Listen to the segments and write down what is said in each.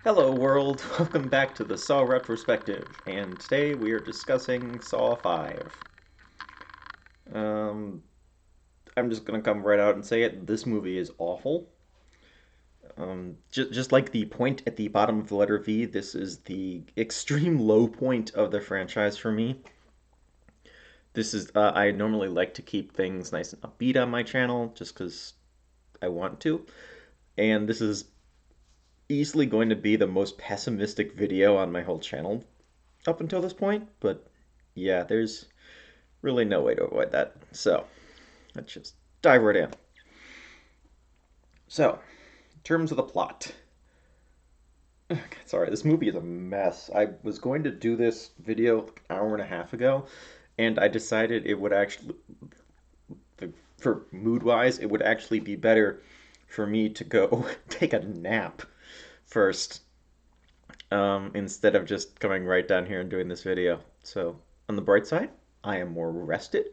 Hello world, welcome back to the Saw Retrospective, and today we are discussing Saw 5. Um, I'm just gonna come right out and say it, this movie is awful. Just like the point at the bottom of the letter V, this is the extreme low point of the franchise for me. I normally like to keep things nice and upbeat on my channel, just because I want to, and this is easily going to be the most pessimistic video on my whole channel up until this point, but yeah, there's really no way to avoid that. So, let's just dive right in. So, in terms of the plot. Sorry, this movie is a mess. I was going to do this video like an hour and a half ago, and I decided it would actually, for mood wise, it would actually be better for me to go take a nap first, instead of just coming right down here and doing this video. So, on the bright side, I am more rested.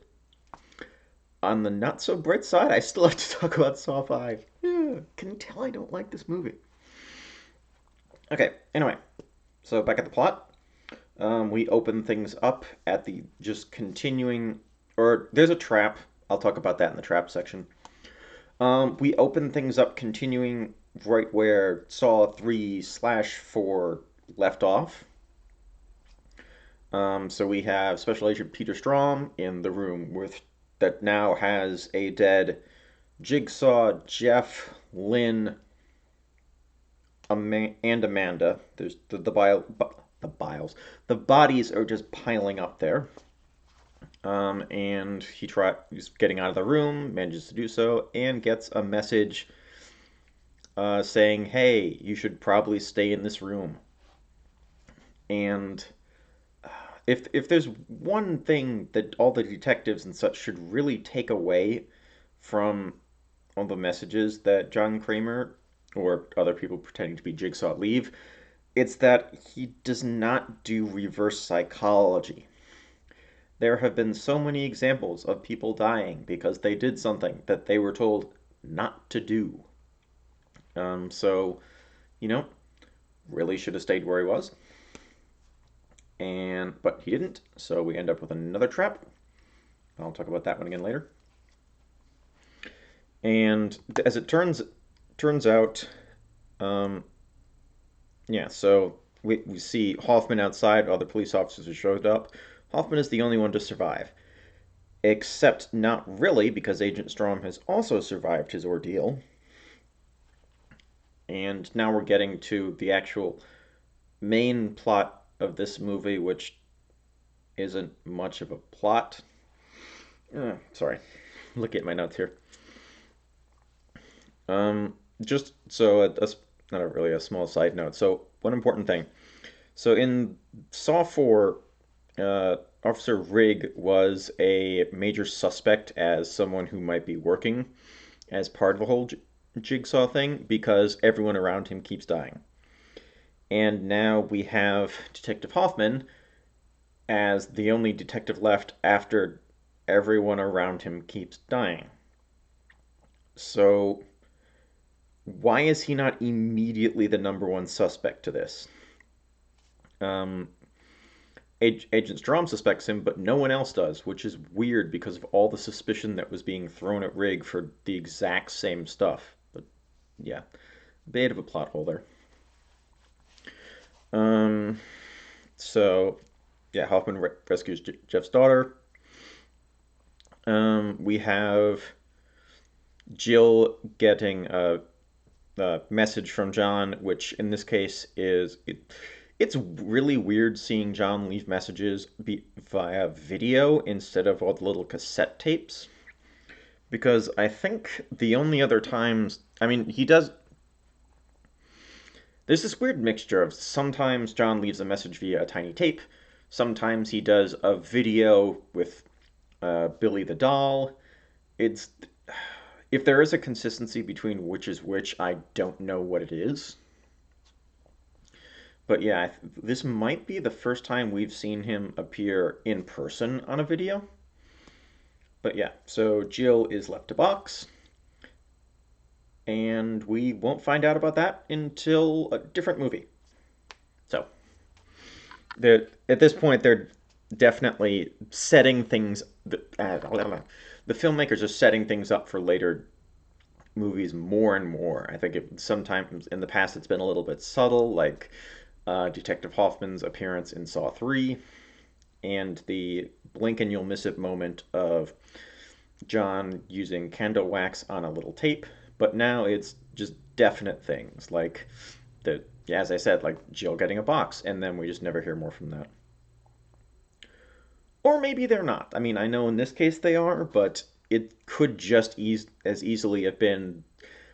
On the not so bright side, I still have to talk about Saw 5. Yeah, can you tell I don't like this movie? Okay, anyway, so back at the plot. We open things up at the just continuing, or there's a trap. I'll talk about that in the trap section. We open things up continuing right where Saw 3/4 left off. So we have Special Agent Peter Strom in the room with that now has a dead Jigsaw, Jeff, Lynn, and Amanda. There's the biles. The bodies are just piling up there. And he's getting out of the room, manages to do so, and gets a message saying, "Hey, you should probably stay in this room." And if there's one thing that all the detectives and such should really take away from all the messages that John Kramer or other people pretending to be Jigsaw leave, it's that he does not do reverse psychology. There have been so many examples of people dying because they did something that they were told not to do. So, you know, really should have stayed where he was. But he didn't, so we end up with another trap. I'll talk about that one again later. And as it turns out, um, yeah, so we see Hoffman outside, other police officers have showed up. Hoffman is the only one to survive. Except not really, because Agent Strom has also survived his ordeal. And now we're getting to the actual main plot of this movie, which isn't much of a plot. Sorry, look at my notes here. Just so not really a small side note. So one important thing. So in Saw 4, Officer Rigg was a major suspect as someone who might be working as part of the whole Jigsaw thing because everyone around him keeps dying. And now we have Detective Hoffman as the only detective left after everyone around him keeps dying. So why is he not immediately the number one suspect to this? Agent Strom suspects him, but no one else does, which is weird because of all the suspicion that was being thrown at Rigg for the exact same stuff. But yeah, bit of a plot hole there. So yeah, Hoffman rescues Jeff's daughter. We have Jill getting a message from John, which in this case it's really weird seeing John leave messages via video instead of all the little cassette tapes. Because I think the only other times, I mean, he does. There's this weird mixture of sometimes John leaves a message via a tiny tape, sometimes he does a video with Billy the doll. It's if there is a consistency between which is which, I don't know what it is. But yeah, this might be the first time we've seen him appear in person on a video. But yeah, so Jill is left to box, and we won't find out about that until a different movie. So they're at this point they're definitely setting things. The filmmakers are setting things up for later movies more and more. I think sometimes in the past it's been a little bit subtle, like Detective Hoffman's appearance in Saw 3 and the blink and you'll miss it moment of John using candle wax on a little tape. But now it's just definite things like as I said, like Jill getting a box, and then we just never hear more from that. Or maybe they're not. I mean, I know in this case they are, but it could just as easily have been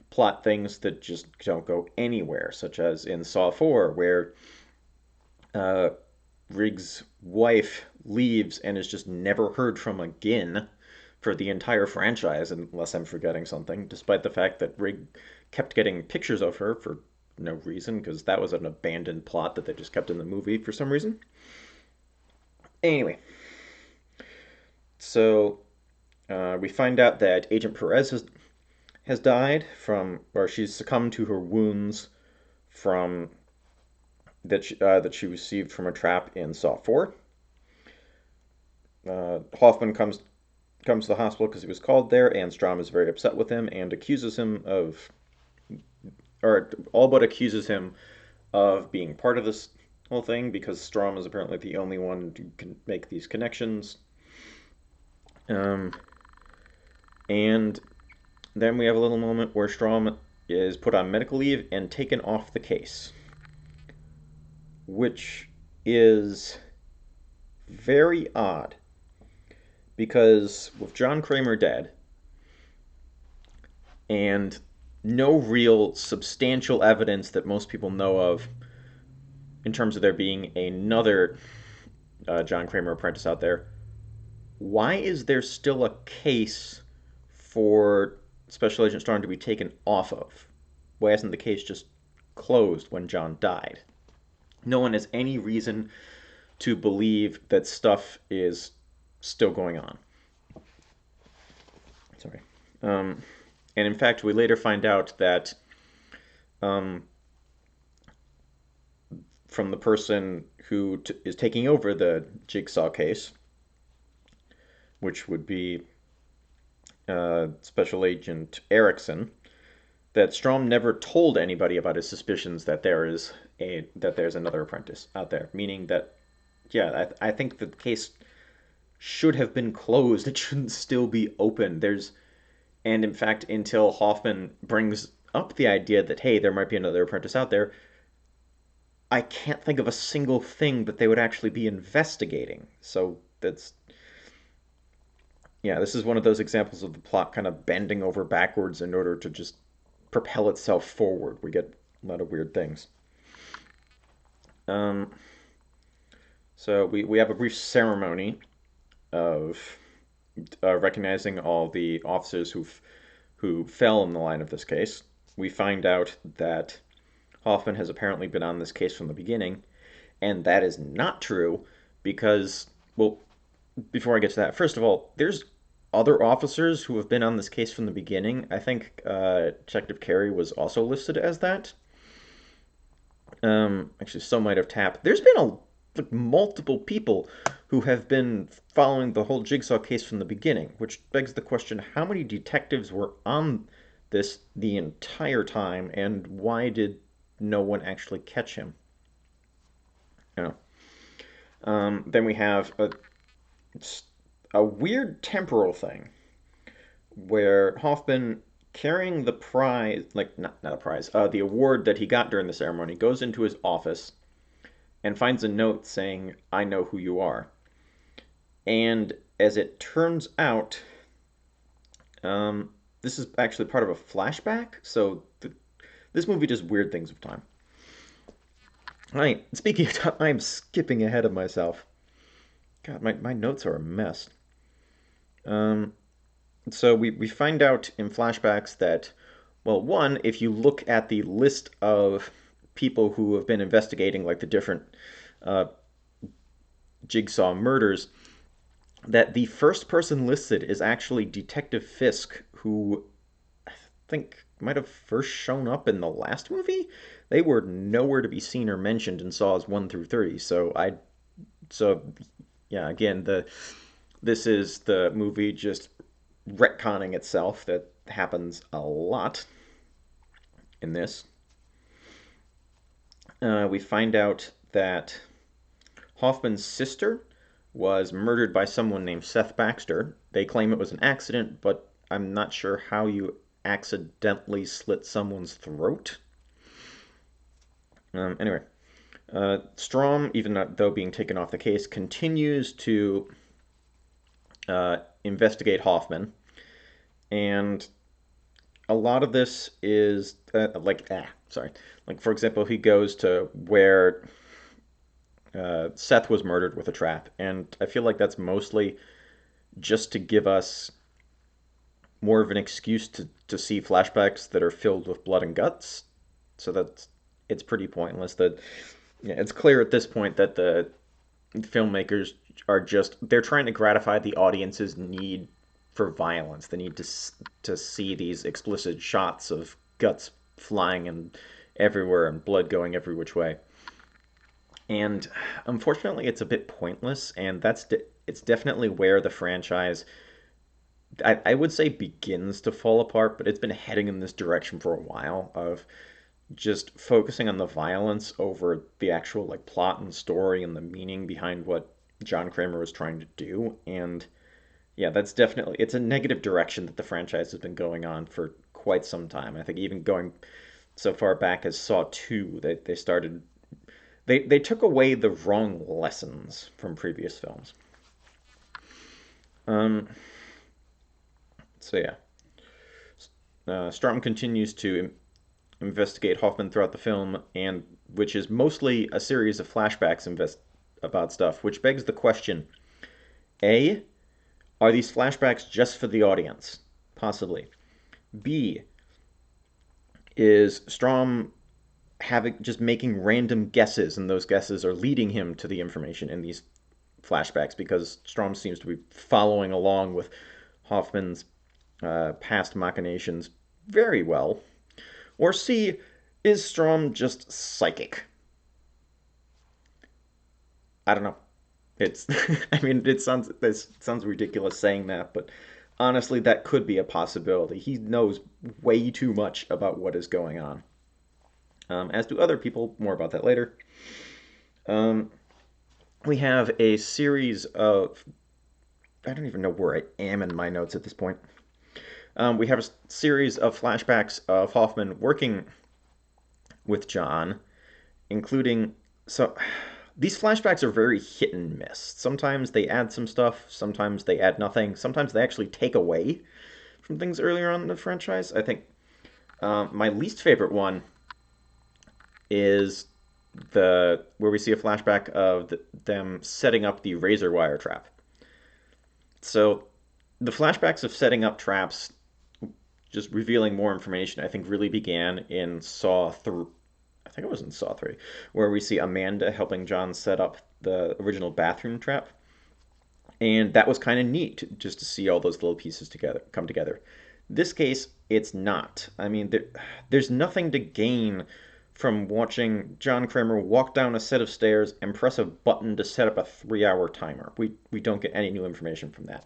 plot things that just don't go anywhere, such as in Saw 4, where uh, Riggs' wife leaves and is just never heard from again for the entire franchise, unless I'm forgetting something, despite the fact that Rigg kept getting pictures of her for no reason, because that was an abandoned plot that they just kept in the movie for some reason. Anyway, so we find out that Agent Perez has died or she's succumbed to her wounds from that she received from a trap in Saw 4. Hoffman comes to the hospital because he was called there, and Strom is very upset with him and accuses him or all but accuses him of being part of this whole thing because Strom is apparently the only one who can make these connections. Um, and then we have a little moment where Strom is put on medical leave and taken off the case, which is very odd because with John Kramer dead and no real substantial evidence that most people know of in terms of there being another John Kramer apprentice out there, why is there still a case for Special Agent Strom to be taken off of? Why isn't the case just closed when John died? No one has any reason to believe that stuff is still going on. Sorry. Um, and in fact, we later find out that um, from the person who is taking over the Jigsaw case, which would be Special Agent Erickson, that Strom never told anybody about his suspicions that there's another apprentice out there. Meaning that, yeah, I think the case should have been closed. It shouldn't still be open. And in fact, until Hoffman brings up the idea that hey, there might be another apprentice out there, I can't think of a single thing that they would actually be investigating. So that's yeah, this is one of those examples of the plot kind of bending over backwards in order to just propel itself forward. We get a lot of weird things. Um, so we have a brief ceremony of recognizing all the officers who fell in the line of this case. We find out that Hoffman has apparently been on this case from the beginning, and that is not true because, well, before I get to that, first of all, there's other officers who have been on this case from the beginning. I think Detective Carey was also listed as that. Actually, so might have tapped. There's been like multiple people who have been following the whole Jigsaw case from the beginning, which begs the question: how many detectives were on this the entire time, and why did no one actually catch him? You know. Then we have a weird temporal thing where Hoffman, carrying the prize, like not a prize, the award that he got during the ceremony, goes into his office and finds a note saying, "I know who you are." And as it turns out, this is actually part of a flashback. So this movie does weird things with time. All right, speaking of time, I'm skipping ahead of myself. God, my notes are a mess. Um, so we find out in flashbacks that, well, one, if you look at the list of people who have been investigating like the different uh, Jigsaw murders, that the first person listed is actually Detective Fisk, who I think might have first shown up in the last movie. They were nowhere to be seen or mentioned in Saws 1 through 3. So yeah, again, this is the movie just retconning itself. That happens a lot in this. We find out that Hoffman's sister was murdered by someone named Seth Baxter. They claim it was an accident, but I'm not sure how you accidentally slit someone's throat. Anyway, Strom, even though being taken off the case, continues to investigate Hoffman. And a lot of this is like, for example, he goes to where Seth was murdered with a trap, and I feel like that's mostly just to give us more of an excuse to see flashbacks that are filled with blood and guts. So that's it's pretty pointless. That yeah, it's clear at this point that the filmmakers are just they're trying to gratify the audience's need for violence. They need to see these explicit shots of guts flying and everywhere and blood going every which way. And unfortunately, it's a bit pointless, and it's definitely where the franchise I would say begins to fall apart, but it's been heading in this direction for a while of just focusing on the violence over the actual like plot and story and the meaning behind what John Kramer was trying to do. And yeah, that's definitely it's a negative direction that the franchise has been going on for quite some time. I think even going so far back as Saw 2, they started they took away the wrong lessons from previous films. Um, so yeah, Strom continues to investigate Hoffman throughout the film, and which is mostly a series of flashbacks about stuff, which begs the question: A, are these flashbacks just for the audience? Possibly. B, is Strom having just making random guesses, and those guesses are leading him to the information in these flashbacks because Strom seems to be following along with Hoffman's past machinations very well. Or C, is Strom just psychic? I don't know. It's, I mean, it sounds ridiculous saying that, but honestly, that could be a possibility. He knows way too much about what is going on. As do other people. More about that later. Um, we have a series of. I don't even know where I am in my notes at this point. We have a series of flashbacks of Hoffman working with John, including so these flashbacks are very hit and miss. Sometimes they add some stuff, sometimes they add nothing, sometimes they actually take away from things earlier on in the franchise. I think my least favorite one is the where we see a flashback of them setting up the razor wire trap. So the flashbacks of setting up traps, just revealing more information, I think really began in Saw 3. I think it was in Saw 3, where we see Amanda helping John set up the original bathroom trap. And that was kind of neat just to see all those little pieces together come together. This case, it's not. I mean, there's nothing to gain from watching John Kramer walk down a set of stairs and press a button to set up a 3-hour timer. We don't get any new information from that.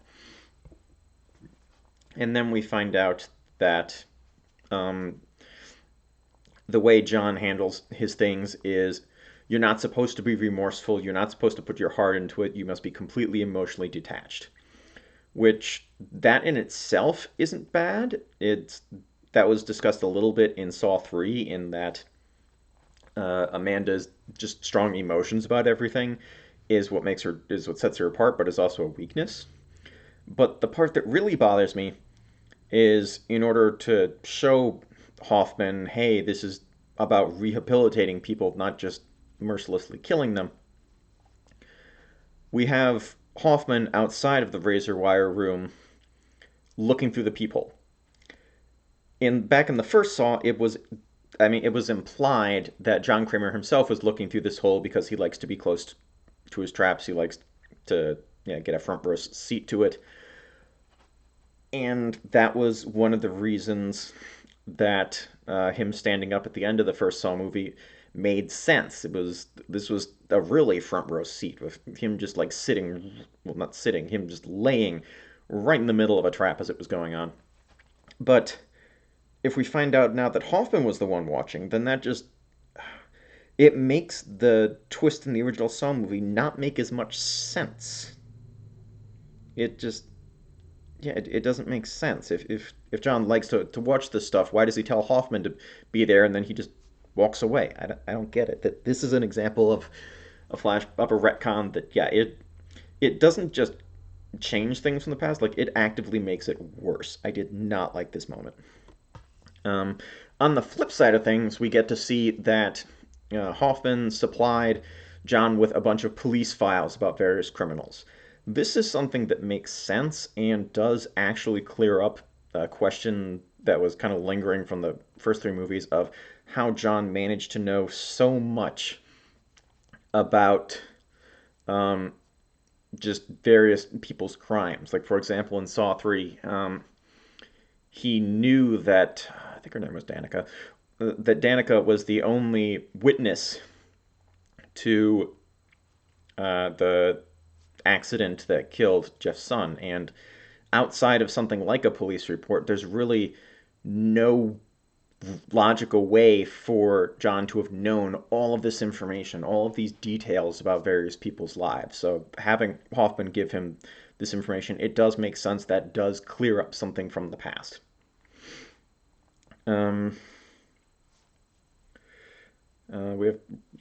And then we find out that um, the way John handles his things is you're not supposed to be remorseful. You're not supposed to put your heart into it. You must be completely emotionally detached. Which that in itself isn't bad. It's that was discussed a little bit in Saw 3 in that Amanda's just strong emotions about everything is what sets her apart, but is also a weakness. But the part that really bothers me is in order to show Hoffman, hey, this is about rehabilitating people, not just mercilessly killing them. We have Hoffman outside of the razor wire room looking through the peephole. Back in the first Saw, it was implied that John Kramer himself was looking through this hole because he likes to be close to his traps. He likes to get a front row seat to it. And that was one of the reasons that him standing up at the end of the first Saw movie made sense. This was a really front row seat with him just like sitting, well, not sitting, him just laying right in the middle of a trap as it was going on. But if we find out now that Hoffman was the one watching, then that just it makes the twist in the original Saw movie not make as much sense. It just yeah, it doesn't make sense. If John likes to watch this stuff, why does he tell Hoffman to be there and then he just walks away? I don't get it. That this is an example of a retcon that yeah, it doesn't just change things from the past, like it actively makes it worse. I did not like this moment. Um, on the flip side of things, we get to see that Hoffman supplied John with a bunch of police files about various criminals. This is something that makes sense and does actually clear up a question that was kind of lingering from the first three movies of how John managed to know so much about um, just various people's crimes. Like, for example, in Saw 3, he knew that, I think her name was Danica, that Danica was the only witness to the accident that killed Jeff's son. And outside of something like a police report, there's really no logical way for John to have known all of this information, all of these details about various people's lives. So having Hoffman give him this information, it does make sense. That does clear up something from the past. Um, we have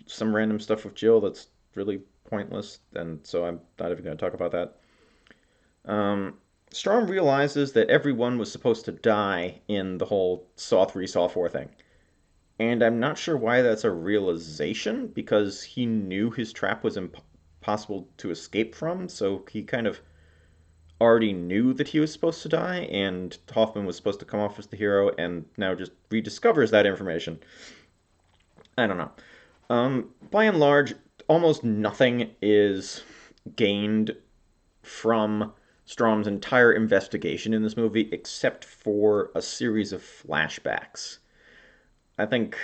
some random stuff with Jill that's really pointless, and so I'm not even going to talk about that. Storm realizes that everyone was supposed to die in the whole Saw 3, Saw 4 thing. And I'm not sure why that's a realization, because he knew his trap was impossible to escape from, so he kind of already knew that he was supposed to die, and Hoffman was supposed to come off as the hero, and now just rediscovers that information. I don't know. By and large, almost nothing is gained from Strom's entire investigation in this movie except for a series of flashbacks. I think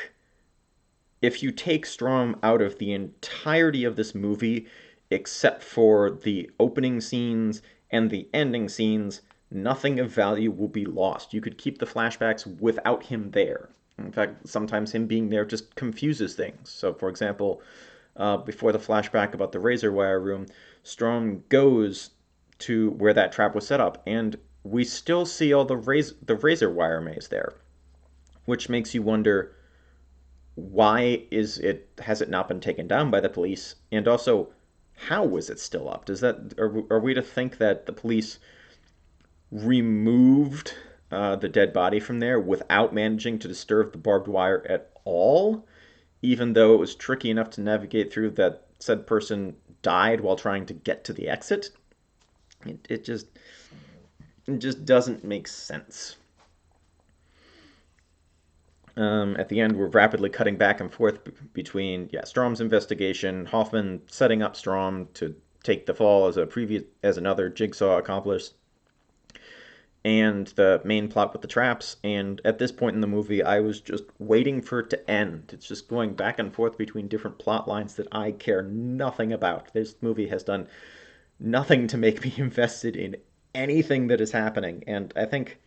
if you take Strom out of the entirety of this movie, except for the opening scenes and the ending scenes, nothing of value will be lost. You could keep the flashbacks without him there. In fact, sometimes him being there just confuses things. So, for example, before the flashback about the razor wire room, Strom goes to where that trap was set up, and we still see all the razor wire maze there, which makes you wonder why is it has it not been taken down by the police, and also how was it still up? Does that are we to think that the police removed the dead body from there without managing to disturb the barbed wire at all, even though it was tricky enough to navigate through that said person died while trying to get to the exit? It just doesn't make sense. At the end, we're rapidly cutting back and forth between Strom's investigation, Hoffman setting up Strom to take the fall as another jigsaw accomplished, and the main plot with the traps. And at this point in the movie, I was just waiting for it to end. It's just going back and forth between different plot lines that I care nothing about. This movie has done nothing to make me invested in anything that is happening. And I think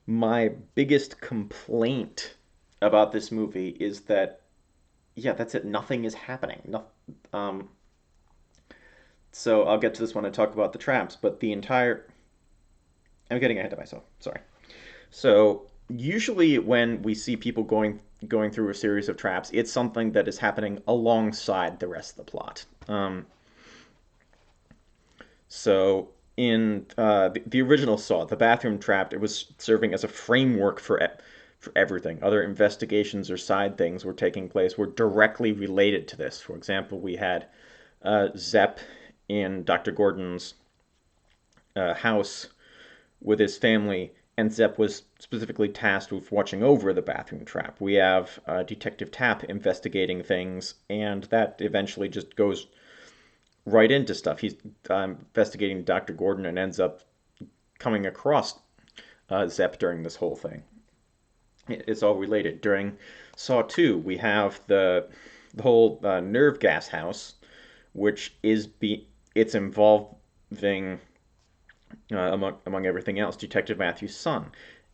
my biggest complaint about this movie is that, yeah, that's it. Nothing is happening. Um, so I'll get to this when I talk about the traps, but the entire. I'm getting ahead of myself. Sorry. So usually when we see people going through a series of traps, it's something that is happening alongside the rest of the plot. So in the original Saw, the bathroom trap, it was serving as a framework for everything. Other investigations or side things were taking place were directly related to this. For example, we had Zepp in Dr. Gordon's house with his family, and Zepp was specifically tasked with watching over the bathroom trap. We have Detective Tapp investigating things, and that eventually just goes right into stuff. He's investigating Dr. Gordon and ends up coming across Zepp during this whole thing. It's all related. During Saw 2, we have the whole nerve gas house, which it's involving among everything else, Detective Matthews' son.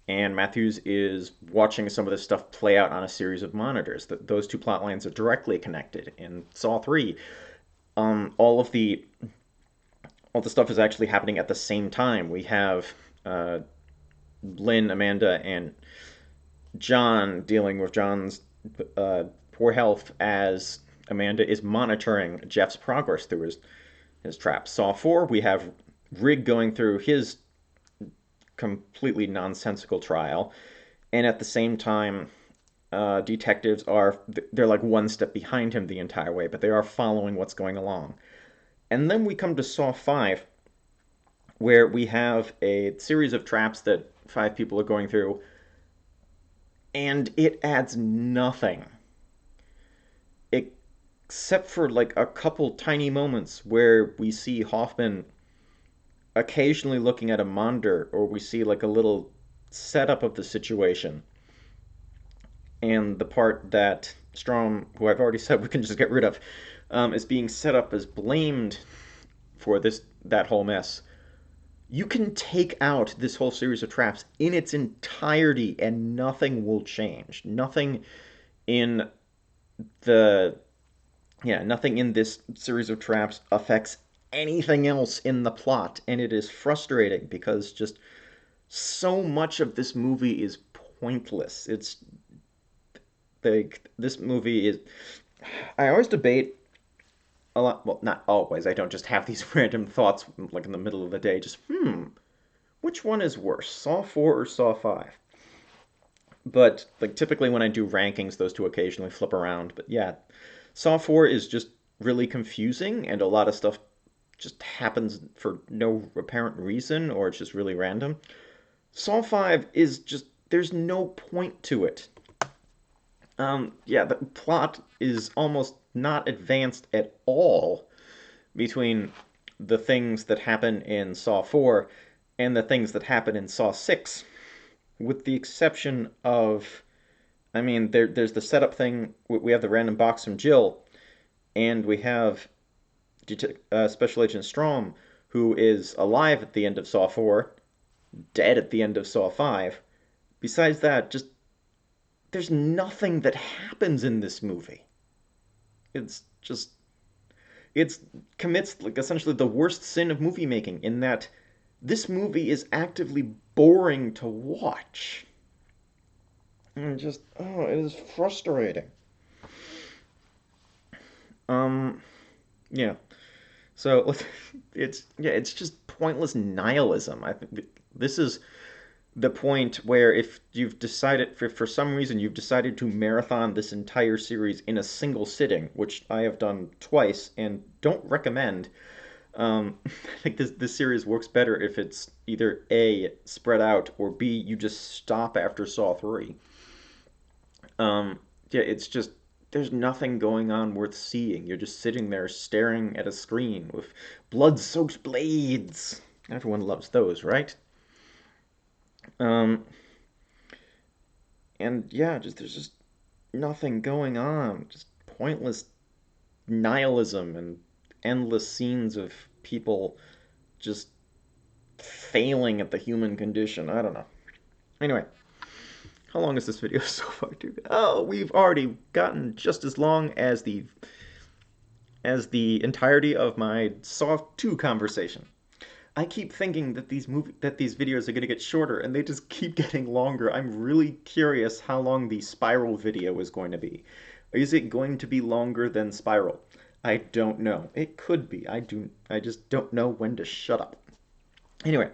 And Matthews is watching some of this stuff play out on a series of monitors. Those two plot lines are directly connected. In Saw 3, all the stuff is actually happening at the same time. We have uh, Lynn, Amanda, and John dealing with John's poor health as Amanda is monitoring Jeff's progress through his traps. Saw 4, we have Rig going through his completely nonsensical trial, and at the same time, detectives they're like one step behind him the entire way, but they are following what's going along. And then we come to Saw 5, where we have a series of traps that five people are going through, and it adds nothing except for like a couple tiny moments where we see Hoffman occasionally looking at a monitor, or we see like a little setup of the situation. And the part that Strom, who I've already said we can just get rid of, is being set up as blamed for that whole mess. You can take out this whole series of traps in its entirety, and nothing will change. In the nothing in this series of traps affects anything else in the plot, and it is frustrating because just so much of this movie is pointless. It's like this movie is. I always debate a lot. Well, not always. I don't just have these random thoughts like in the middle of the day. Just which one is worse, Saw 4 or Saw 5? But like typically when I do rankings, those two occasionally flip around. But yeah, Saw 4 is just really confusing, and a lot of stuff just happens for no apparent reason, or it's just really random. Saw 5 is just, there's no point to it. Yeah, the plot is almost not advanced at all between the things that happen in Saw 4 and the things that happen in Saw 6, with the exception of, I mean, there's the setup thing. We have the random box from Jill, and we have Special Agent Strom, who is alive at the end of Saw 4, dead at the end of Saw 5. Besides that, just there's nothing that happens in this movie. It's just it commits like essentially the worst sin of movie making in that this movie is actively boring to watch. And just it is frustrating. Um yeah. So it's just pointless nihilism. I think this is the point where if you've decided for some reason you've decided to marathon this entire series in a single sitting, which I have done twice and don't recommend. I think this series works better if it's either A, spread out, or B, you just stop after Saw 3. Yeah, it's just there's nothing going on worth seeing. You're just sitting there staring at a screen with blood-soaked blades. Everyone loves those, right? Um, and yeah, just there's just nothing going on. Just pointless nihilism and endless scenes of people just failing at the human condition. I don't know. Anyway, how long is this video so far, dude? Oh, we've already gotten just as long as the entirety of my Saw 2 conversation. I keep thinking that these videos are going to get shorter, and they just keep getting longer. I'm really curious how long the Spiral video is going to be. Is it going to be longer than Spiral? I don't know. It could be. I just don't know when to shut up. Anyway,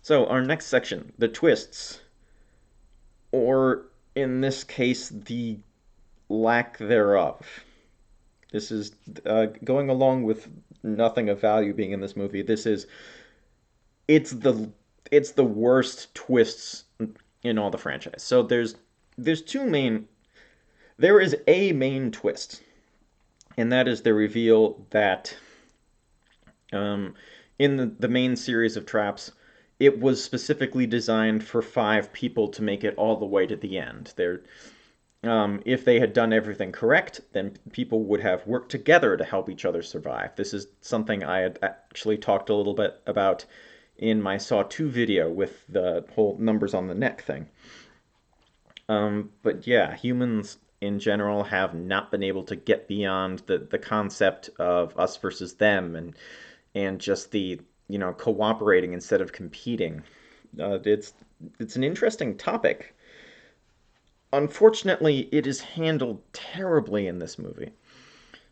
so our next section, the twists, or in this case, the lack thereof. This is going along with nothing of value being in this movie. It's the it's the worst twists in all the franchise. So there's two main there is a main twist, and that is the reveal that um, in the main series of traps, it was specifically designed for 5 people to make it all the way to the end. If they had done everything correct, then people would have worked together to help each other survive. This is something I had actually talked a little bit about in my Saw 2 video with the whole numbers on the neck thing. But yeah, humans in general have not been able to get beyond the concept of us versus them and just the, cooperating instead of competing. It's an interesting topic. Unfortunately, it is handled terribly in this movie.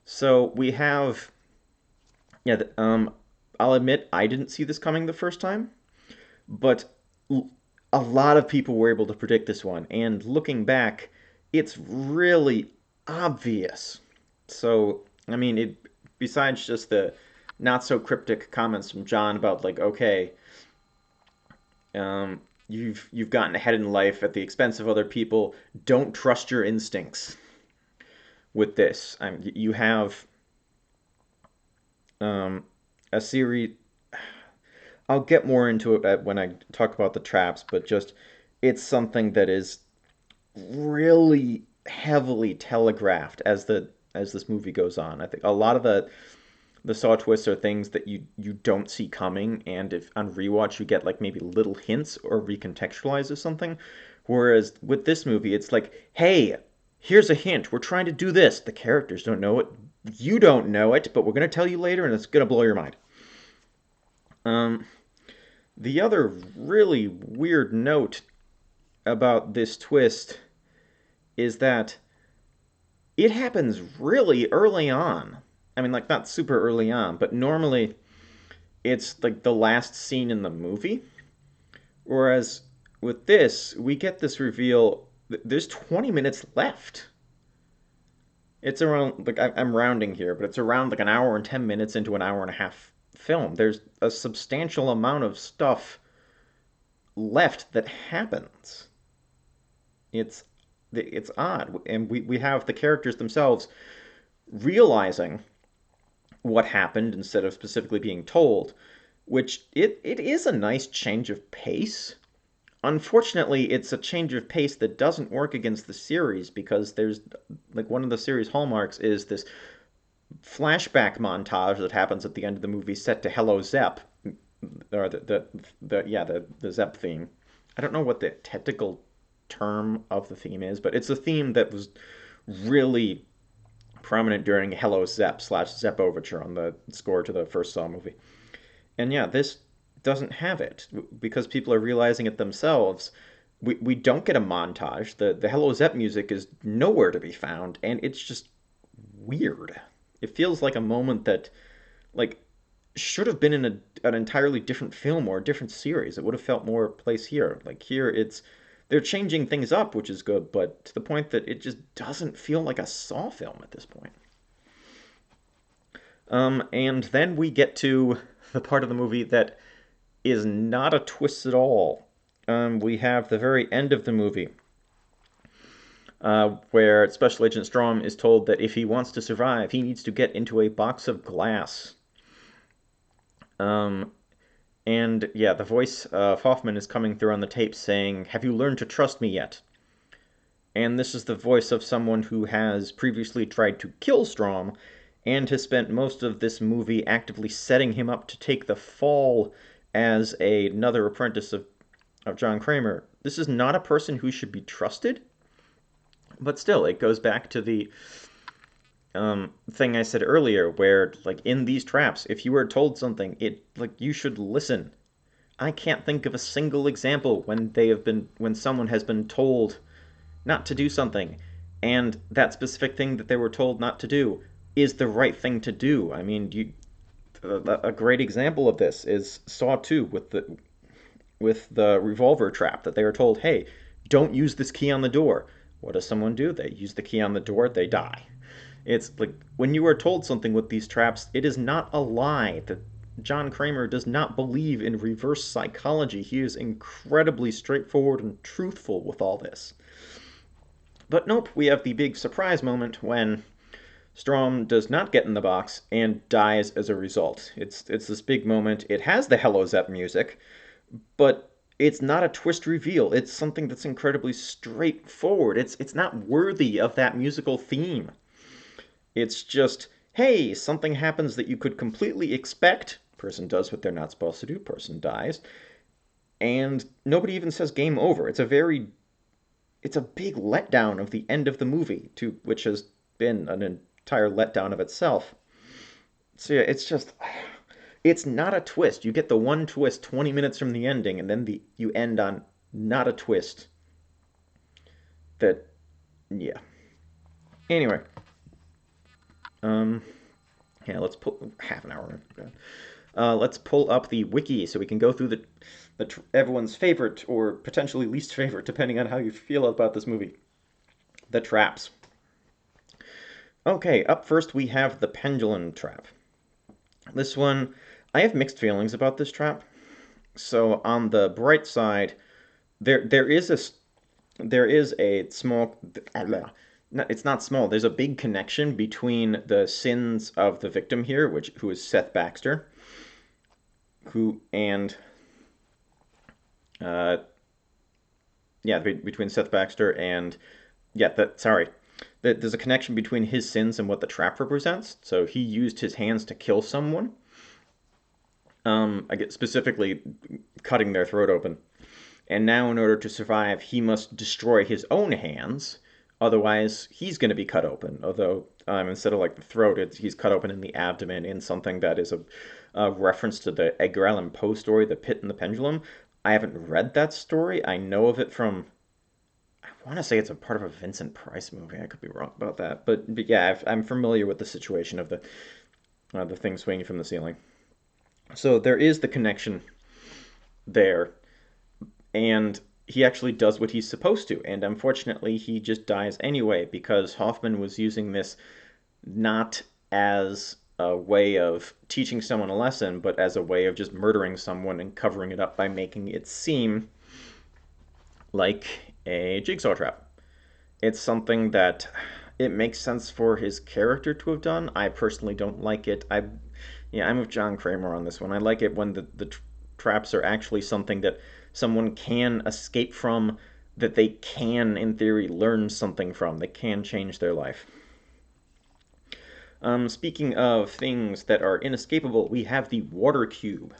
So we have, yeah, I'll admit I didn't see this coming the first time, but a lot of people were able to predict this one. And looking back, it's really obvious. So, I mean, besides just the not so cryptic comments from John about like, okay, you've gotten ahead in life at the expense of other people. Don't trust your instincts with this. You have a series. I'll get more into it when I talk about the traps, but just it's something that is really heavily telegraphed as this movie goes on. I think a lot of the saw twists are things that you don't see coming, and if on rewatch you get like maybe little hints or recontextualizes something. Whereas with this movie, it's like, hey, here's a hint. We're trying to do this. The characters don't know it. You don't know it, but we're going to tell you later, and it's going to blow your mind. Um, the other really weird note about this twist is that it happens really early on. I mean, like, not super early on, but normally it's like the last scene in the movie. Whereas with this, we get this reveal. There's 20 minutes left. It's around, like, I'm rounding here, but it's around like an hour and 10 minutes into an hour and a half film. There's a substantial amount of stuff left that happens. It's it's odd, and we have the characters themselves realizing what happened instead of specifically being told, which it is a nice change of pace. Unfortunately, it's a change of pace that doesn't work against the series because there's like one of the series hallmarks is this flashback montage that happens at the end of the movie set to Hello Zepp, or the Zepp theme. I don't know what the technical term of the theme is, but it's a theme that was really prominent during Hello Zepp / Zepp Overture on the score to the first Saw movie. And yeah, this doesn't have it because people are realizing it themselves. We don't get a montage. The Hello Zepp music is nowhere to be found, and it's just weird. It feels like a moment that like should have been in an entirely different film or a different series. It would have felt more place here. Like here, they're changing things up, which is good, but to the point that it just doesn't feel like a Saw film at this point. And then we get to the part of the movie that is not a twist at all. We have the very end of the movie, where Special Agent Strom is told that if he wants to survive, he needs to get into a box of glass. And yeah, the voice of Hoffman is coming through on the tape saying, "Have you learned to trust me yet?" And this is the voice of someone who has previously tried to kill Strom and has spent most of this movie actively setting him up to take the fall as another apprentice of John Kramer. This is not a person who should be trusted, but still, it goes back to the thing I said earlier, where like in these traps, if you were told something, it like you should listen. I can't think of a single example when someone has been told not to do something, and that specific thing that they were told not to do is the right thing to do. I mean, a great example of this is Saw 2 with the revolver trap that they were told, "Hey, don't use this key on the door." What does someone do? They use the key on the door, they die. It's like when you are told something with these traps, it is not a lie. That John Kramer does not believe in reverse psychology. He is incredibly straightforward and truthful with all this. But nope, we have the big surprise moment when Strom does not get in the box and dies as a result. It's this big moment. It has the Hello Zepp music, but it's not a twist reveal. It's something that's incredibly straightforward. It's not worthy of that musical theme. It's just, hey, something happens that you could completely expect. Person does what they're not supposed to do, person dies, and nobody even says game over. It's a big letdown of the end of the movie, to which has been an entire letdown of itself. So yeah, it's not a twist. You get the one twist 20 minutes from the ending, and then you end on not a twist. That yeah. Anyway, um, yeah, let's pull half an hour. Let's pull up the wiki so we can go through the everyone's favorite or potentially least favorite, depending on how you feel about this movie. The traps. Okay, up first we have the pendulum trap. This one, I have mixed feelings about this trap. So on the bright side, there is a small. It's not small. There's a big connection between the sins of the victim here, who is Seth Baxter, who and uh, yeah, between Seth Baxter and yeah, that sorry, there's a connection between his sins and what the trap represents. So he used his hands to kill someone. I get specifically cutting their throat open. And now, in order to survive, he must destroy his own hands. Otherwise, he's going to be cut open. Although, instead of like the throat, he's cut open in the abdomen in something that is a reference to the Edgar Allan Poe story, The Pit and the Pendulum. I haven't read that story. I know of it from. I want to say it's a part of a Vincent Price movie. I could be wrong about that, but yeah, I'm familiar with the situation of the thing swinging from the ceiling. So there is the connection there, and he actually does what he's supposed to. And unfortunately, he just dies anyway because Hoffman was using this not as a way of teaching someone a lesson, but as a way of just murdering someone and covering it up by making it seem like a jigsaw trap. It's something that it makes sense for his character to have done. I personally don't like it. I'm with John Kramer on this one. I like it when the traps are actually something that someone can escape from, that they can, in theory, learn something from. They can change their life. Speaking of things that are inescapable, we have the water cube.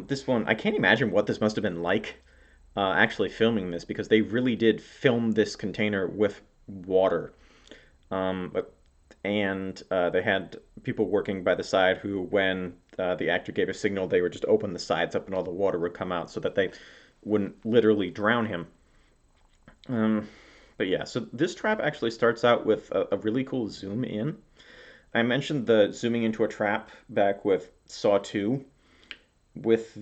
This one, I can't imagine what this must have been like actually filming this because they really did film this container with water. But and they had people working by the side who, when the actor gave a signal, they would just open the sides up and all the water would come out so that they wouldn't literally drown him. Um, but yeah, so this trap actually starts out with a really cool zoom in. I mentioned the zooming into a trap back with Saw 2 with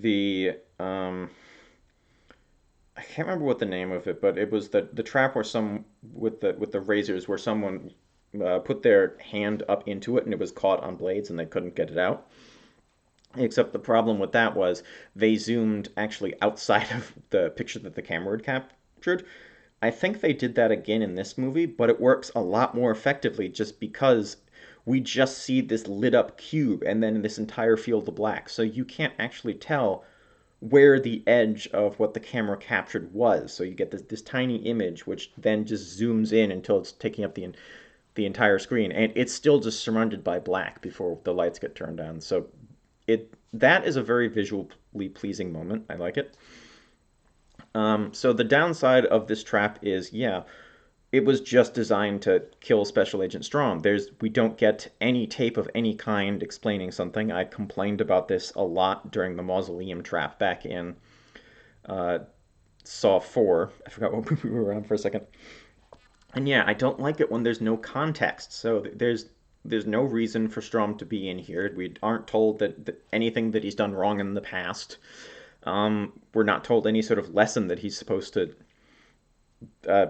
I can't remember what the name of it, but it was the trap where some with the razors where someone put their hand up into it and it was caught on blades and they couldn't get it out. Except the problem with that was they zoomed actually outside of the picture that the camera had captured. I think they did that again in this movie, but it works a lot more effectively just because we just see this lit up cube and then this entire field of black. So you can't actually tell where the edge of what the camera captured was. So you get this tiny image, which then just zooms in until it's taking up the entire screen, and it's still just surrounded by black before the lights get turned on. So that is a very visually pleasing moment. I like it. So the downside of this trap is, yeah, it was just designed to kill Special Agent Strong. We don't get any tape of any kind explaining something. I complained about this a lot during the mausoleum trap back in uh, Saw 4. I forgot what movie we were on for a second. And yeah, I don't like it when there's no context. So there's no reason for Strom to be in here. We aren't told that anything that he's done wrong in the past. We're not told any sort of lesson that he's supposed to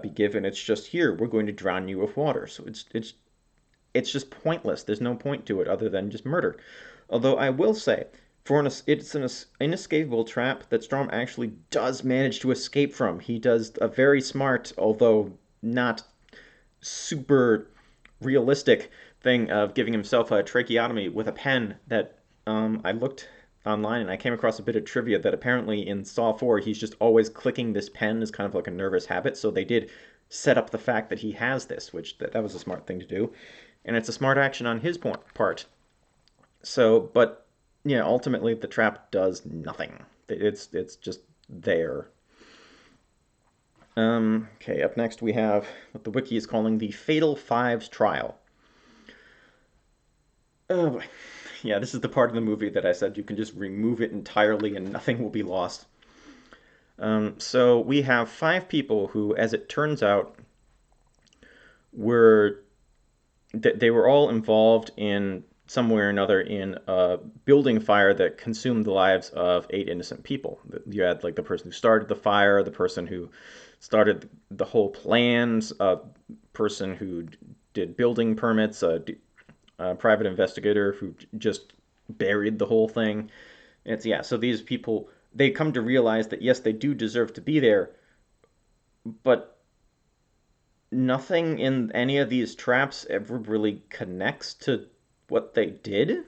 be given. It's just here. We're going to drown you with water. So it's just pointless. There's no point to it other than just murder. Although I will say, it's an inescapable trap that Strom actually does manage to escape from. He does a very smart, although not super realistic thing of giving himself a tracheotomy with a pen that I looked online, and I came across a bit of trivia that apparently in Saw 4 he's just always clicking this pen as kind of like a nervous habit. So they did set up the fact that he has this, which that was a smart thing to do, and it's a smart action on his part. So, but yeah, ultimately the trap does nothing. It's just there. Okay, up next we have what the wiki is calling the Fatal Fives trial. Oh boy. Yeah, this is the part of the movie that I said you can just remove it entirely and nothing will be lost. So we have five people who, as it turns out, were they were all involved in some way or another in a building fire that consumed the lives of eight innocent people. You had like the person who started the fire, the person who started the whole plans, a person who did building permits, a private investigator who just buried the whole thing. It's yeah. So these people they come to realize that yes, they do deserve to be there, but nothing in any of these traps ever really connects to what they did,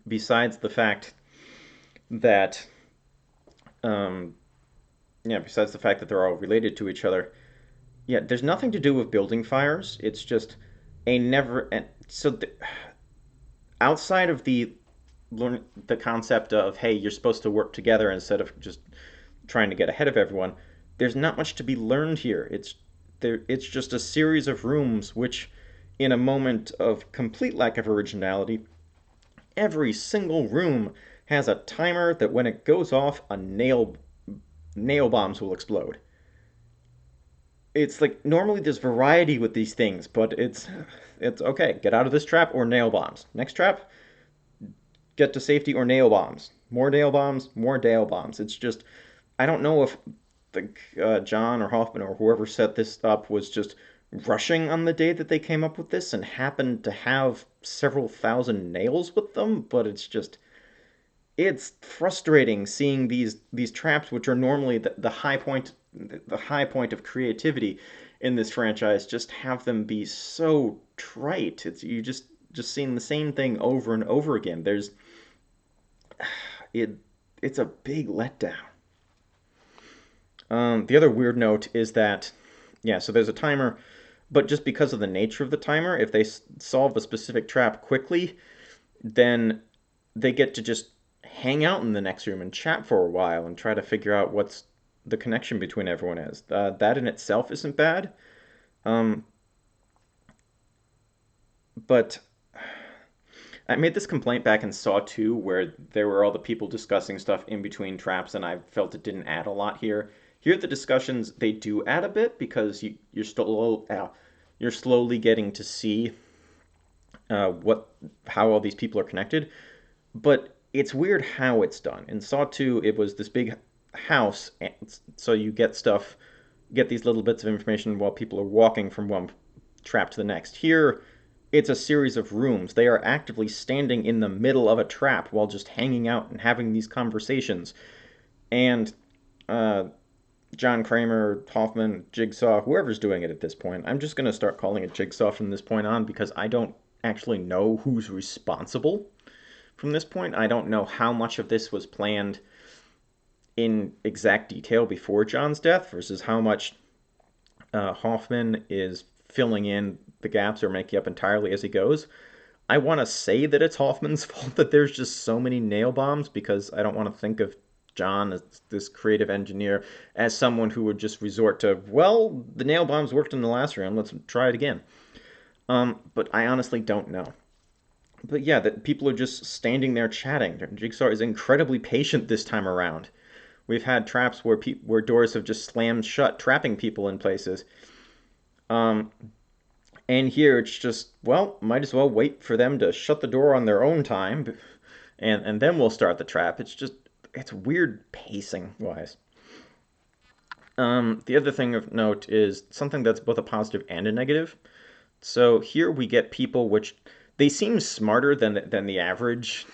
besides the fact that, um, yeah, besides the fact that they're all related to each other. Yeah, there's nothing to do with building fires. It's just a never. And so outside of the concept of hey, you're supposed to work together instead of just trying to get ahead of everyone, there's not much to be learned here. It's just a series of rooms which, in a moment of complete lack of originality, every single room has a timer that when it goes off, a nail bombs will explode. It's like normally there's variety with these things, but it's okay. Get out of this trap or nail bombs. Next trap, get to safety or nail bombs. More nail bombs, more nail bombs. It's just I don't know if John or Hoffman or whoever set this up was just rushing on the day that they came up with this and happened to have several thousand nails with them, but it's frustrating seeing these traps which are normally the high point of creativity in this franchise just have them be so trite. It's you just seeing the same thing over and over again. It it's a big letdown. The other weird note is that, yeah, so there's a timer, but just because of the nature of the timer, if they solve a specific trap quickly, then they get to just hang out in the next room and chat for a while and try to figure out what's the connection between everyone is. That in itself isn't bad, um, but I made this complaint back in Saw 2 where there were all the people discussing stuff in between traps, and I felt it didn't add a lot here. Here, the discussions they do add a bit because you're slowly getting to see what how all these people are connected. But it's weird how it's done. In Saw 2, it was this big house, and so you get these little bits of information while people are walking from one trap to the next. Here, it's a series of rooms. They are actively standing in the middle of a trap while just hanging out and having these conversations. And uh, John Kramer, Hoffman, Jigsaw, whoever's doing it at this point, I'm just going to start calling it Jigsaw from this point on because I don't actually know who's responsible from this point. I don't know how much of this was planned in exact detail before John's death versus how much Hoffman is filling in the gaps or making up entirely as he goes. I want to say that it's Hoffman's fault that there's just so many nail bombs because I don't want to think of John as this creative engineer as someone who would just resort to, well, the nail bombs worked in the last round, let's try it again. But I honestly don't know. But yeah, that people are just standing there chatting. Jigsaw is incredibly patient this time around. We've had traps where doors have just slammed shut, trapping people in places. Um, and here it's just, well, might as well wait for them to shut the door on their own time, and then we'll start the trap. It's weird pacing wise. The other thing of note is something that's both a positive and a negative. So here we get people which they seem smarter than the average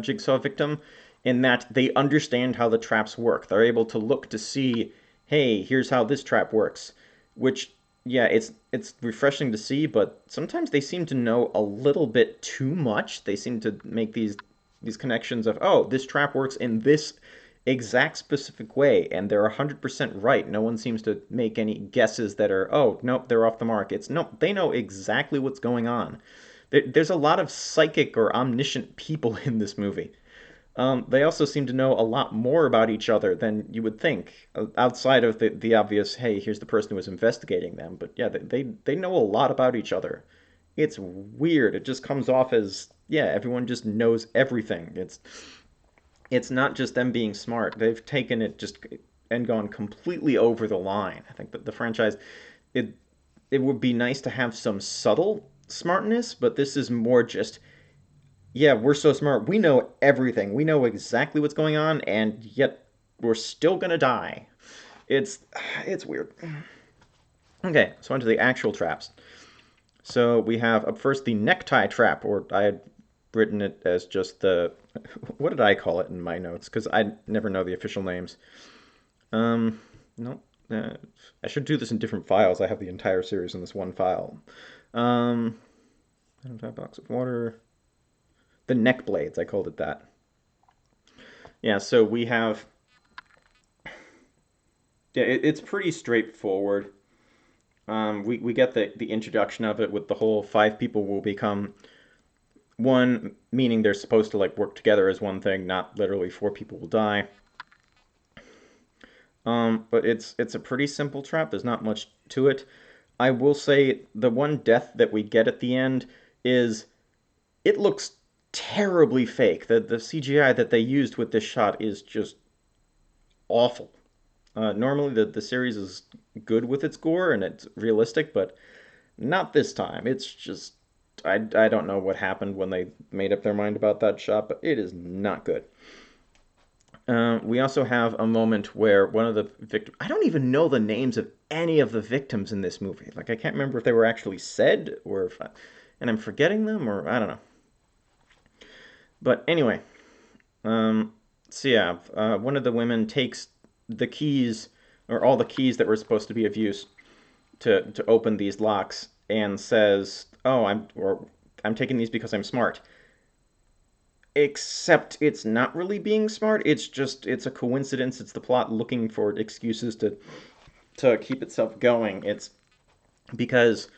Jigsaw victim in that they understand how the traps work. They're able to look to see, hey, here's how this trap works, which yeah, it's refreshing to see, but sometimes they seem to know a little bit too much. They seem to make these these connections of, oh, this trap works in this exact specific way, and they're 100% right. No one seems to make any guesses that are, oh, nope, they're off the mark. It's no, they know exactly what's going on. There's a lot of psychic or omniscient people in this movie. They also seem to know a lot more about each other than you would think, outside of the obvious, hey, here's the person who was investigating them. But yeah, they know a lot about each other. It's weird. It just comes off as, yeah, everyone just knows everything. It's not just them being smart. They've taken it just and gone completely over the line. I think that the franchise, it it would be nice to have some subtle smartness, but this is more just, yeah, we're so smart. We know everything. We know exactly what's going on, and yet we're still gonna die. It's it's weird. Okay, so onto the actual traps. So we have up first the necktie trap, or I had written it as just the what did I call it in my notes? Because I never know the official names. No, I should do this in different files. I have the entire series in this one file. Um, box of water. The neck blades, I called it that. Yeah, so we have. Yeah, it's pretty straightforward. We get the introduction of it with the whole five people will become one, meaning they're supposed to like work together as one thing, not literally four people will die. But it's a pretty simple trap. There's not much to it. I will say the one death that we get at the end is it looks terribly fake. The CGI that they used with this shot is just awful. Normally the series is good with its gore and it's realistic, but not this time. It's just I don't know what happened when they made up their mind about that shot, but it is not good. We also have a moment where one of the victims, I don't even know the names of any of the victims in this movie. Like, I can't remember if they were actually said or if and I'm forgetting them, or I don't know. But anyway, so yeah, one of the women takes the keys, or all the keys that were supposed to be of use to open these locks, and says, "Oh, I'm taking these because I'm smart." Except it's not really being smart. It's a coincidence. It's the plot looking for excuses to keep itself going. It's because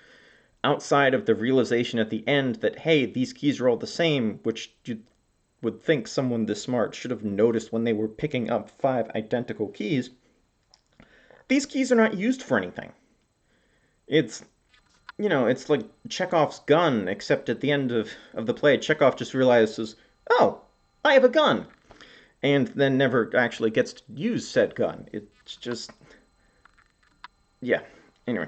outside of the realization at the end that, hey, these keys are all the same, which you would think someone this smart should have noticed when they were picking up five identical keys, these keys are not used for anything. It's it's like Chekhov's gun, except at the end of the play, Chekhov just realizes, oh, I have a gun, and then never actually gets to use said gun. It's just, yeah. Anyway,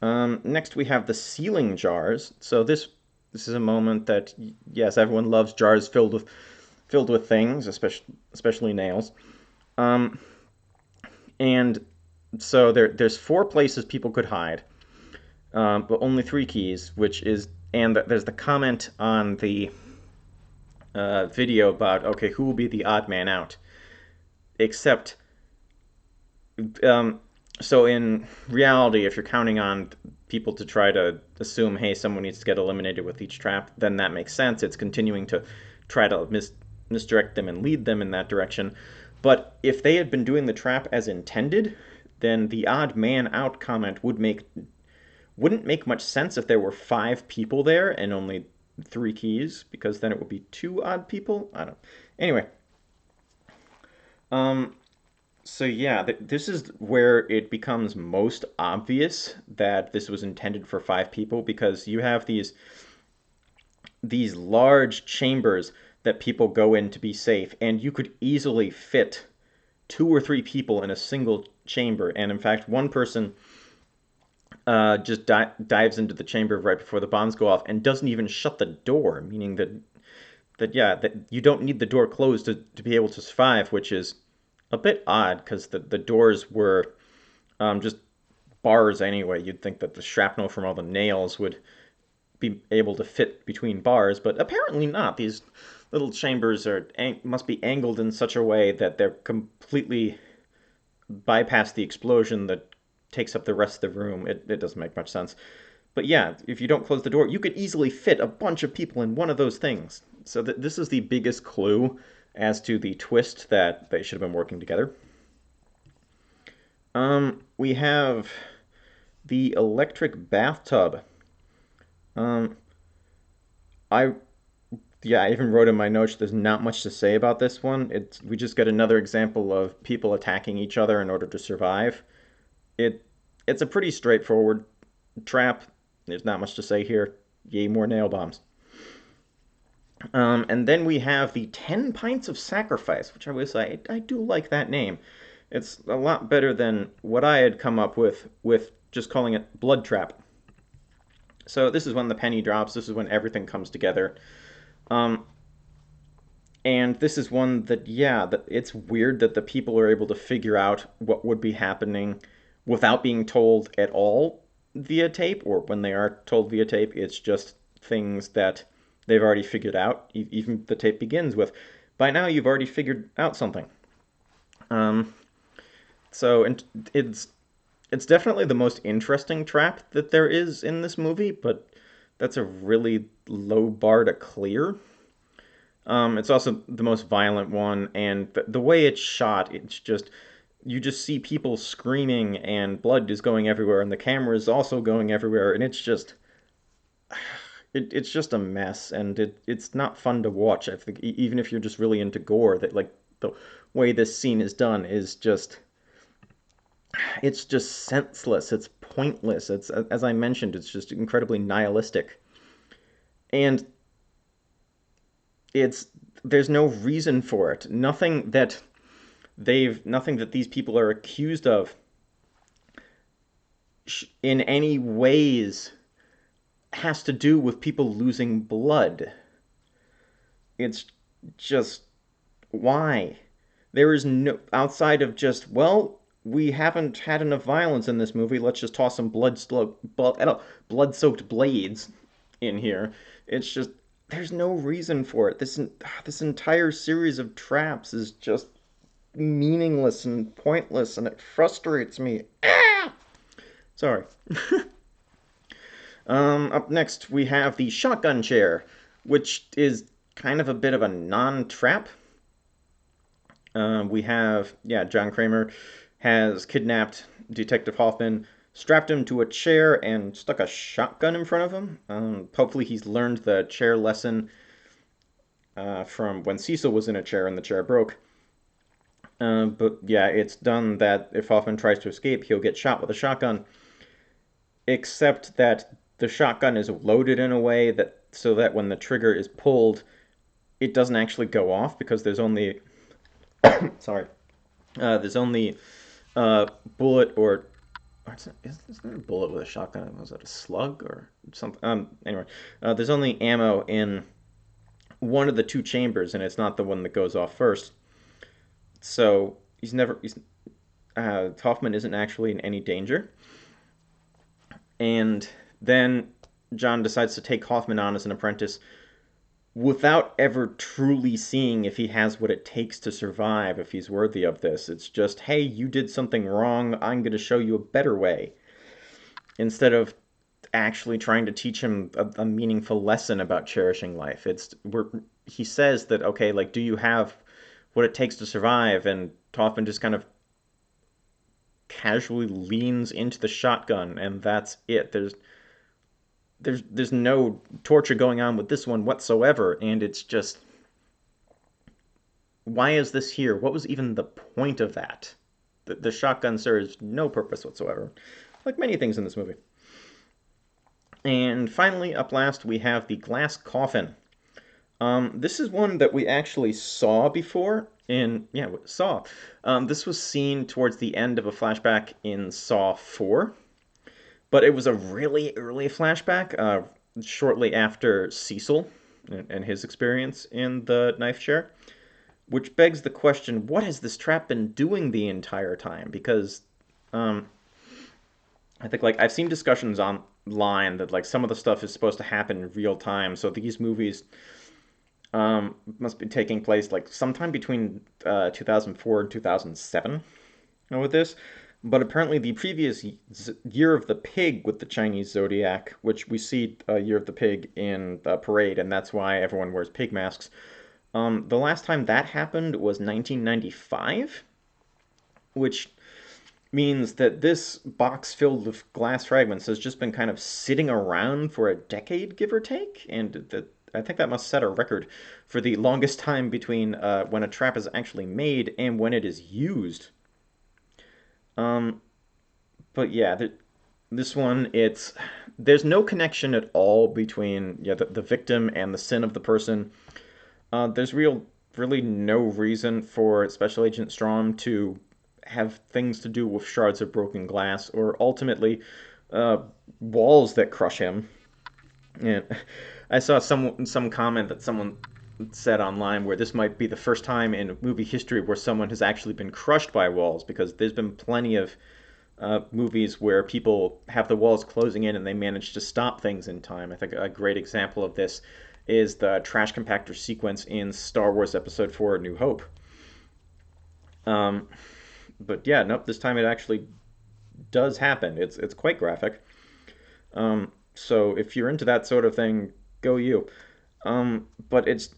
next we have the sealing jars. So this is a moment that, yes, everyone loves jars filled with things, especially nails. Um, and so there's four places people could hide, but only three keys, which is, and there's the comment on the video about, okay, who will be the odd man out? Except, um, so in reality, if you're counting on people to try to assume, hey, someone needs to get eliminated with each trap, then that makes sense. It's continuing to try to misdirect them and lead them in that direction. But if they had been doing the trap as intended, then the odd man out comment wouldn't make much sense if there were five people there and only three keys, because then it would be two odd people. I don't. Anyway, um, so yeah, this is where it becomes most obvious that this was intended for five people, because you have these large chambers that people go in to be safe, and you could easily fit two or three people in a single chamber. And in fact, one person just dives into the chamber right before the bombs go off and doesn't even shut the door, meaning that yeah, that you don't need the door closed to be able to survive, which is a bit odd because the doors were just bars anyway. You'd think that the shrapnel from all the nails would be able to fit between bars, but apparently not. These little chambers must be angled in such a way that they're completely bypass the explosion that takes up the rest of the room. It doesn't make much sense. But yeah, if you don't close the door, you could easily fit a bunch of people in one of those things. So this is the biggest clue as to the twist that they should have been working together. We have the electric bathtub. Um, I Yeah, I even wrote in my notes. There's not much to say about this one. We just get another example of people attacking each other in order to survive. It it's a pretty straightforward trap. There's not much to say here. Yay, more nail bombs. And then we have the 10 Pints of Sacrifice, which I will say, I do like that name. It's a lot better than what I had come up with just calling it Blood Trap. So this is when the penny drops. This is when everything comes together. Um, and this is one that, yeah, that it's weird that the people are able to figure out what would be happening without being told at all via tape, or when they are told via tape, it's just things that they've already figured out. Even the tape begins with, by now you've already figured out something. Um, so and it's definitely the most interesting trap that there is in this movie, but that's a really low bar to clear. It's also the most violent one, and the way it's shot, it's just you just see people screaming, and blood is going everywhere, and the camera is also going everywhere, and it's just a mess, and it's not fun to watch. I think even if you're just really into gore, that like the way this scene is done is just senseless. It's pointless. It's as I mentioned, it's just incredibly nihilistic, and it's there's no reason for it. Nothing that these people are accused of in any ways has to do with people losing blood. It's just why? There is no outside of just, well, we haven't had enough violence in this movie. Let's just toss some blood-soaked blades in here. It's just there's no reason for it. This entire series of traps is just meaningless and pointless, and it frustrates me. Sorry. Up next, we have the shotgun chair, which is kind of a bit of a non-trap. We have, yeah, John Kramer has kidnapped Detective Hoffman, strapped him to a chair, and stuck a shotgun in front of him. Hopefully, he's learned the chair lesson from when Cecil was in a chair and the chair broke. But yeah, it's done that if Hoffman tries to escape, he'll get shot with a shotgun. Except that the shotgun is loaded in a way that so that when the trigger is pulled, it doesn't actually go off because there's only sorry, there's only bullet or is there a bullet with a shotgun? Was that a slug or something? Anyway, there's only ammo in one of the two chambers, and it's not the one that goes off first. So Hoffman isn't actually in any danger. And then John decides to take Hoffman on as an apprentice without ever truly seeing if he has what it takes to survive, if he's worthy of this. It's just, hey, you did something wrong. I'm going to show you a better way. Instead of actually trying to teach him a meaningful lesson about cherishing life. He says that, okay, like, do you have what it takes to survive? And Hoffman just kind of casually leans into the shotgun, and that's it. There's no torture going on with this one whatsoever, and it's just why is this here? What was even the point of that? The shotgun serves no purpose whatsoever, like many things in this movie. And finally, up last, we have the glass coffin. This is one that we actually saw before Saw. This was seen towards the end of a flashback in Saw 4, but it was a really early flashback, shortly after Cecil and his experience in the knife chair, which begs the question, what has this trap been doing the entire time? Because um, I think like I've seen discussions online that like some of the stuff is supposed to happen in real time, so these movies must be taking place like sometime between 2004 and 2007 with this. But apparently, the previous Year of the Pig with the Chinese zodiac, which we see Year of the Pig in the parade, and that's why everyone wears pig masks. The last time that happened was 1995, which means that this box filled with glass fragments has just been kind of sitting around for a decade, give or take, and I think that must set a record for the longest time between when a trap is actually made and when it is used. Um, but yeah, this one, there's no connection at all between the victim and the sin of the person. There's really no reason for Special Agent Strom to have things to do with shards of broken glass or ultimately uh, walls that crush him. And I saw some comment that someone said online where this might be the first time in movie history where someone has actually been crushed by walls, because there's been plenty of movies where people have the walls closing in and they manage to stop things in time. I think a great example of this is the trash compactor sequence in Star Wars Episode 4: A New Hope. Um, but yeah, nope, this time it actually does happen. It's quite graphic. So if you're into that sort of thing, go you. But it's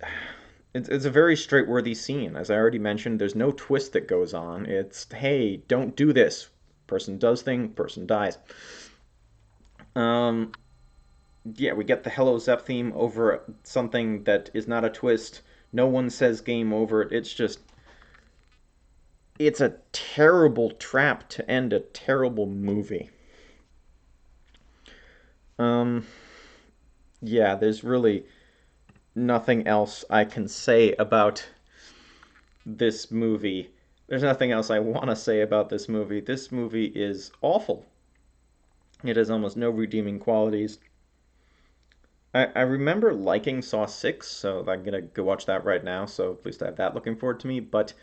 a very straightworthy scene. As I already mentioned, there's no twist that goes on. It's, hey, don't do this. Person does thing, person dies. Um, yeah, we get the Hello Zep theme over something that is not a twist. No one says game over. It's a terrible trap to end a terrible movie. Um, yeah, there's really nothing else I can say about this movie. There's nothing else I want to say about this movie. This movie is awful. It has almost no redeeming qualities. I remember liking Saw 6, so I'm going to go watch that right now, so at least I have that looking forward to me. But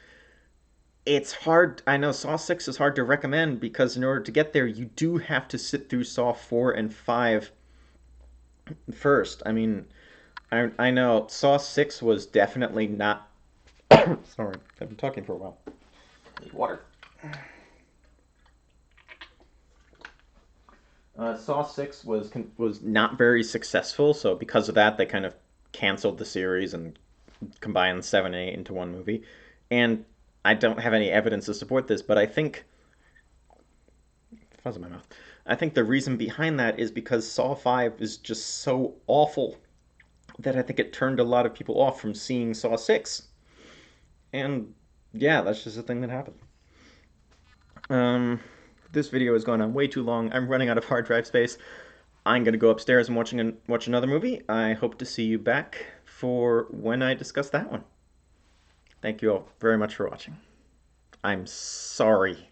it's hard. I know Saw 6 is hard to recommend because in order to get there, you do have to sit through Saw 4 and 5 first. I mean, I know Saw 6 was definitely not. Sorry, I've been talking for a while. I need water. Saw 6 was not very successful, so because of that, they kind of canceled the series and combined 7 and 8 into one movie. And I don't have any evidence to support this, but I think fuzz in my mouth. I think the reason behind that is because Saw 5 is just so awful that I think it turned a lot of people off from seeing Saw 6. And yeah, that's just a thing that happened. Um, this video has gone on way too long. I'm running out of hard drive space. I'm gonna go upstairs and watch another movie. I hope to see you back for when I discuss that one. Thank you all very much for watching. I'm sorry